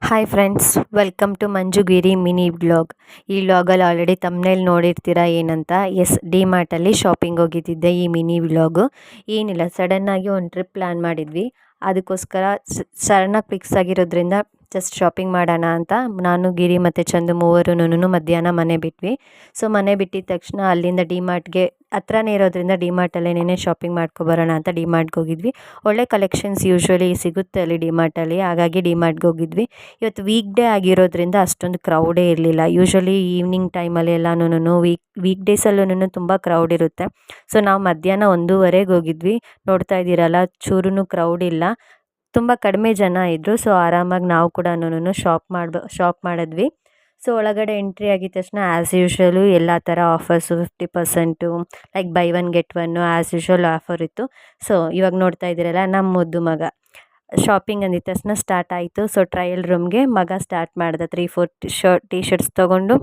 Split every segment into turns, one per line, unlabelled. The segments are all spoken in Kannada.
Hi friends, welcome to Manjugiri mini vlog. ಈ ವ್ಲಾಗಲ್ಲಿ ಆಲ್ರೆಡಿ ತಮ್ಮನೇಲಿ ನೋಡಿರ್ತೀರಾ ಏನಂತ. ಎಸ್, ಡಿ-ಮಾರ್ಟಲ್ಲಿ ಶಾಪಿಂಗ್ ಹೋಗಿದ್ದಿದ್ದೆ. ಈ ಮಿನಿ ವ್ಲಾಗು ಏನಿಲ್ಲ, ಸಡನ್ನಾಗಿ ಒಂದು ಟ್ರಿಪ್ ಪ್ಲ್ಯಾನ್ ಮಾಡಿದ್ವಿ. ಅದಕ್ಕೋಸ್ಕರ ಸಡನ್ನಾಗಿ ಫಿಕ್ಸ್ ಆಗಿರೋದ್ರಿಂದ ಜಸ್ಟ್ ಶಾಪಿಂಗ್ ಮಾಡೋಣ ಅಂತ ನಾನು, ಗಿರಿ ಮತ್ತು ಚಂದು ಮೂವರೂ ಮಧ್ಯಾಹ್ನ ಮನೆ ಬಿಟ್ವಿ. ಸೊ ಮನೆ ಬಿಟ್ಟಿದ ತಕ್ಷಣ ಅಲ್ಲಿಂದ ಡಿ-ಮಾರ್ಟ್ಗೆ ಹತ್ರನೇ ಇರೋದ್ರಿಂದ ಡಿ-ಮಾರ್ಟಲ್ಲೇ ಶಾಪಿಂಗ್ ಮಾಡ್ಕೊಬರೋಣ ಅಂತ ಡಿ-ಮಾರ್ಟ್ಗೆ ಹೋಗಿದ್ವಿ. ಒಳ್ಳೆ ಕಲೆಕ್ಷನ್ಸ್ ಯೂಶ್ವಲಿ ಸಿಗುತ್ತೆ ಅಲ್ಲಿ ಡಿ-ಮಾರ್ಟಲ್ಲಿ, ಹಾಗಾಗಿ ಡಿ-ಮಾರ್ಟ್ಗೆ ಹೋಗಿದ್ವಿ. ಇವತ್ತು ವೀಕ್ ಡೇ ಆಗಿರೋದ್ರಿಂದ ಅಷ್ಟೊಂದು ಕ್ರೌಡೇ ಇರಲಿಲ್ಲ. ಯೂಶ್ವಲಿ ಈವ್ನಿಂಗ್ ಟೈಮಲ್ಲಿ ಎಲ್ಲನೂ ವೀಕ್ ಡೇಸಲ್ಲೂ ತುಂಬ ಕ್ರೌಡ್ ಇರುತ್ತೆ. ಸೊ ನಾವು ಮಧ್ಯಾಹ್ನ 1:30ಗೆ ಹೋಗಿದ್ವಿ. ನೋಡ್ತಾ ಇದ್ದೀರಲ್ಲ, ಚೂರೂ ಕ್ರೌಡ್ ಇಲ್ಲ, ತುಂಬ ಕಡಿಮೆ ಜನ ಇದ್ದರು. ಸೊ ಆರಾಮಾಗಿ ನಾವು ಕೂಡ ಶಾಪ್ ಮಾಡಿದ್ವಿ. ಸೊ ಒಳಗಡೆ ಎಂಟ್ರಿ ಆಗಿದ ತಕ್ಷಣ ಆ್ಯಸ್ ಯೂಶ್ವಲು ಎಲ್ಲ ಥರ offers 50%, like by one get one as usual offer ಇತ್ತು. ಸೊ ಇವಾಗ ನೋಡ್ತಾ ಇದ್ದೀರಲ್ಲ, ನಮ್ಮ ಮುದ್ದು ಮಗ ಶಾಪಿಂಗ್ ಅಂದಿದ ತಕ್ಷಣ ಸ್ಟಾರ್ಟ್ ಆಯಿತು. ಸೊ ಟ್ರಯಲ್ ರೂಮ್ಗೆ ಮಗ ಸ್ಟಾರ್ಟ್ ಮಾಡ್ದೆ. 3-4 ಟೀ ಶರ್ಟ್ಸ್ ತೊಗೊಂಡು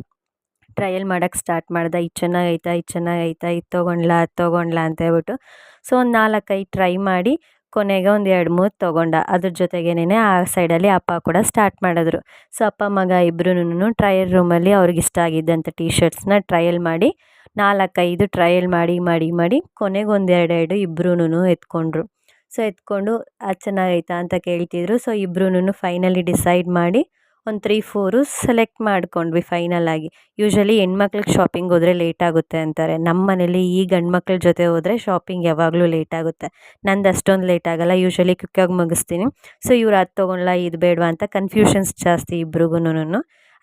ಟ್ರಯಲ್ ಮಾಡೋಕ್ಕೆ ಸ್ಟಾರ್ಟ್ ಮಾಡ್ದೆ. ಇದು ಚೆನ್ನಾಗೈತಾ, ಇದು ತೊಗೊಂಡ್ಲಾ ಅಂತ ಹೇಳ್ಬಿಟ್ಟು. ಸೊ ಒಂದು 4-5 ಟ್ರೈ ಮಾಡಿ ಕೊನೆಗೆ ಒಂದು 2-3 ತೊಗೊಂಡ. ಅದ್ರ ಜೊತೆಗೇನೆ ಆ ಸೈಡಲ್ಲಿ ಅಪ್ಪ ಕೂಡ ಸ್ಟಾರ್ಟ್ ಮಾಡಿದ್ರು. ಸೊ ಅಪ್ಪ ಮಗ ಇಬ್ಬರೂ ಟ್ರಯಲ್ ರೂಮಲ್ಲಿ ಅವ್ರಿಗೆ ಇಷ್ಟ ಆಗಿದ್ದಂಥ ಟೀ ಶರ್ಟ್ಸ್ನ ಟ್ರಯಲ್ ಮಾಡಿ 4-5 ಟ್ರಯಲ್ ಮಾಡಿ ಕೊನೆಗೆ ಒಂದು 2 ಇಬ್ಬರೂ ಎತ್ಕೊಂಡ್ರು. ಸೊ ಎತ್ಕೊಂಡು ಅದು ಚೆನ್ನಾಗೈತಾ ಅಂತ ಕೇಳ್ತಿದ್ರು. ಸೊ ಇಬ್ಬರೂ ಫೈನಲಿ ಡಿಸೈಡ್ ಮಾಡಿ ಒಂದು 3-4 ಸೆಲೆಕ್ಟ್ ಮಾಡ್ಕೊಂಡ್ವಿ ಫೈನಲಾಗಿ. ಯೂಶ್ವಲಿ ಹೆಣ್ಮಕ್ಳಿಗೆ ಶಾಪಿಂಗ್ ಹೋದರೆ ಲೇಟ್ ಆಗುತ್ತೆ ಅಂತಾರೆ. ನಮ್ಮ ಮನೇಲಿ ಈ ಗಂಡು ಮಕ್ಳ ಜೊತೆ ಹೋದರೆ ಶಾಪಿಂಗ್ ಯಾವಾಗಲೂ ಲೇಟ್ ಆಗುತ್ತೆ. ನಂದು ಅಷ್ಟೊಂದು ಲೇಟ್ ಆಗೋಲ್ಲ, ಯೂಶ್ವಲಿ ಕ್ವಿಕ್ಕಾಗಿ ಮುಗಿಸ್ತೀನಿ. ಸೊ ಇವ್ರು ಅದು ತೊಗೊಳ್ಳ ಇದು ಬೇಡವಾ ಅಂತ ಕನ್ಫ್ಯೂಷನ್ಸ್ ಜಾಸ್ತಿ ಇಬ್ರಿಗೂ.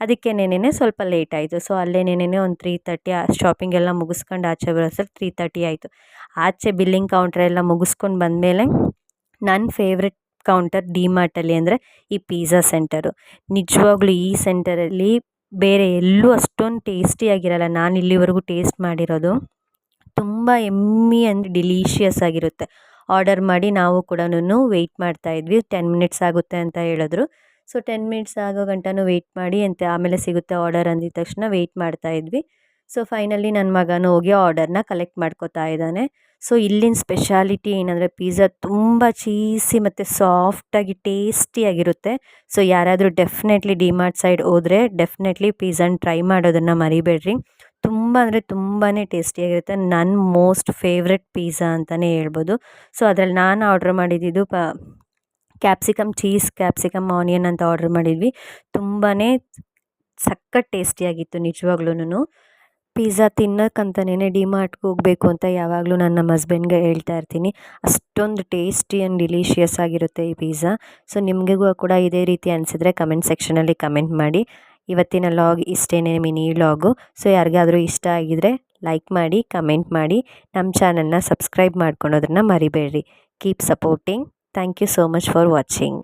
ಅದಕ್ಕೇನೇನೆ ಸ್ವಲ್ಪ ಲೇಟ್ ಆಯಿತು. ಸೊ ಅಲ್ಲೇನೇನೆ ಒಂದು 3:30 ಶಾಪಿಂಗ್ ಎಲ್ಲ ಮುಗಿಸ್ಕೊಂಡು ಆಚೆ ಬರೋಷ್ಟರಲ್ಲಿ 3:30 ಆಯಿತು. ಆಚೆ ಬಿಲ್ಲಿಂಗ್ ಕೌಂಟ್ರೆಲ್ಲ ಮುಗಿಸ್ಕೊಂಡು ಬಂದಮೇಲೆ ನನ್ನ ಫೇವ್ರೆಟ್ ಕೌಂಟರ್ ಡಿ-ಮಾರ್ಟಲ್ಲಿ ಅಂದರೆ ಈ ಪಿಜ್ಜಾ ಸೆಂಟರು. ನಿಜವಾಗ್ಲೂ ಈ ಸೆಂಟರಲ್ಲಿ ಬೇರೆ ಎಲ್ಲೂ ಅಷ್ಟೊಂದು ಟೇಸ್ಟಿಯಾಗಿರಲ್ಲ. ನಾನು ಇಲ್ಲಿವರೆಗೂ ಟೇಸ್ಟ್ ಮಾಡಿರೋದು ತುಂಬ ಎಮ್ಮಿ ಅಂದರೆ ಡಿಲೀಷಿಯಸ್ ಆಗಿರುತ್ತೆ. ಆರ್ಡರ್ ಮಾಡಿ ನಾವು ಕೂಡ ವೆಯ್ಟ್ ಮಾಡ್ತಾಯಿದ್ವಿ. 10 ಮಿನಿಟ್ಸ್ ಆಗುತ್ತೆ ಅಂತ ಹೇಳಿದ್ರು. ಸೊ 10 ಮಿನಿಟ್ಸ್ ಆಗೋ ಗಂಟನೂ ವೆಯ್ಟ್ ಮಾಡಿ ಆಮೇಲೆ ಸಿಗುತ್ತೆ ಆರ್ಡರ್ ಅಂದಿದ ತಕ್ಷಣ ವೆಯ್ಟ್ ಮಾಡ್ತಾಯಿದ್ವಿ. ಸೊ ಫೈನಲಿ ನನ್ನ ಮಗನೂ ಹೋಗಿ ಆರ್ಡರ್ನ ಕಲೆಕ್ಟ್ ಮಾಡ್ಕೋತಾ ಇದ್ದಾನೆ. ಸೊ ಇಲ್ಲಿನ ಸ್ಪೆಷಾಲಿಟಿ ಏನಂದರೆ ಪಿಜ್ಜಾ ತುಂಬ ಚೀಸಿ ಮತ್ತು ಸಾಫ್ಟಾಗಿ ಟೇಸ್ಟಿಯಾಗಿರುತ್ತೆ. ಸೊ ಯಾರಾದರೂ ಡೆಫಿನೆಟ್ಲಿ ಡಿ-ಮಾರ್ಟ್ ಸೈಡ್ ಹೋದರೆ ಡೆಫಿನೆಟ್ಲಿ ಪಿಜ್ಜಾನ ಟ್ರೈ ಮಾಡೋದನ್ನು ಮರಿಬೇಡ್ರಿ. ತುಂಬ ಅಂದರೆ ತುಂಬಾ ಟೇಸ್ಟಿಯಾಗಿರುತ್ತೆ. ನನ್ನ ಮೋಸ್ಟ್ ಫೇವ್ರೆಟ್ ಪಿಜ್ಜಾ ಅಂತಲೇ ಹೇಳ್ಬೋದು. ಸೊ ಅದರಲ್ಲಿ ನಾನು ಆರ್ಡ್ರ್ ಮಾಡಿದ್ದು ಕ್ಯಾಪ್ಸಿಕಮ್ ಆನಿಯನ್ ಅಂತ ಆರ್ಡ್ರ್ ಮಾಡಿದ್ವಿ. ತುಂಬಾ ಸಖತ್ ಟೇಸ್ಟಿಯಾಗಿತ್ತು ನಿಜವಾಗ್ಲೂ. ಪಿಜ್ಜಾ ತಿನ್ನೋಕ್ಕಂತಲೇ ಡಿ-ಮಾರ್ಟ್ಗೆ ಹೋಗಬೇಕು ಅಂತ ಯಾವಾಗಲೂ ನಾನು ನಮ್ಮ ಹಸ್ಬೆಂಡ್ಗೆ ಹೇಳ್ತಾ ಇರ್ತೀನಿ. ಅಷ್ಟೊಂದು ಟೇಸ್ಟಿ ಆ್ಯಂಡ್ ಡಿಲೀಷಿಯಸ್ ಆಗಿರುತ್ತೆ ಈ ಪಿಜ್ಜಾ. ಸೊ ನಿಮಗೂ ಕೂಡ ಇದೇ ರೀತಿ ಅನಿಸಿದ್ರೆ ಕಮೆಂಟ್ ಸೆಕ್ಷನಲ್ಲಿ ಕಮೆಂಟ್ ಮಾಡಿ. ಇವತ್ತಿನ ವ್ಲಾಗ್ ಇಷ್ಟೇನೆ, ಮಿನಿ ವ್ಲಾಗು. ಸೊ ಯಾರಿಗಾದರೂ ಇಷ್ಟ ಆಗಿದರೆ ಲೈಕ್ ಮಾಡಿ, ಕಮೆಂಟ್ ಮಾಡಿ, ನಮ್ಮ ಚಾನಲ್ನ ಸಬ್ಸ್ಕ್ರೈಬ್ ಮಾಡ್ಕೊಳೋದನ್ನು ಮರಿಬೇಡ್ರಿ. Keep supporting. Thank you so much for watching.